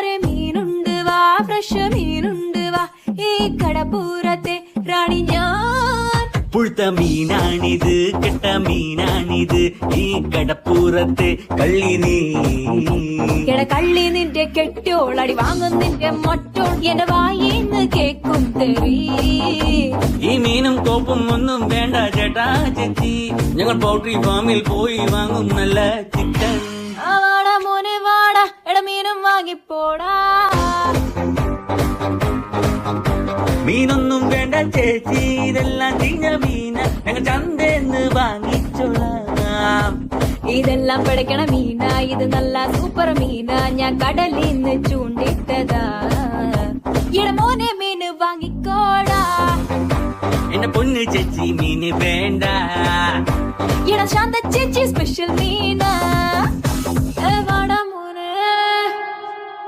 കൂട്ടുകാരെ മീനുണ്ട് വാ, ഫ്രഷ് മീനുണ്ട് വാ, ഈ കടപ്പൂരത്തെ റാണി ഞാൻ. പുഴുത്ത മീനാണിത്, കെട്ട മീനാണിത്, ഈ കടപ്പൂരത്തെ കള്ളി നീ. കള്ളി നിന്റെ കെട്ടോളടി വാങ്ങും നിന്റെ മൊട്ടോൾ, എന്റെ വായിന്ന് കേക്കും തെറി. ഈ മീനും കോപ്പും ഒന്നും വേണ്ട ചേട്ടാ ചേച്ചി, ഞങ്ങൾ പൗൾട്രി ഫാമിൽ പോയി വാങ്ങും നല്ല ചിക്കൻ. വാടാ മോനെ വാടാ, മീനും വാങ്ങിപ്പോടാ. മീനൊന്നും വേണ്ട ചേച്ചി, ഇതെല്ലാം ചീഞ്ഞ മീന, ഞങ്ങൾ ചന്തേന്ന് വാങ്ങിച്ചോളാം. ഇതെല്ലാം പിടയ്ക്കണ മീന, ഇത് നല്ല സൂപ്പർ മീന, ഞാൻ കടലിന്ന് ചൂണ്ടിട്ടതാ. മോനെ മീന് വാങ്ങിക്കോടാ. എന്റെ പൊന്ന് ചേച്ചി മീന് വേണ്ട. ശാന്ത ചേച്ചി സ്പെഷ്യൽ മീന.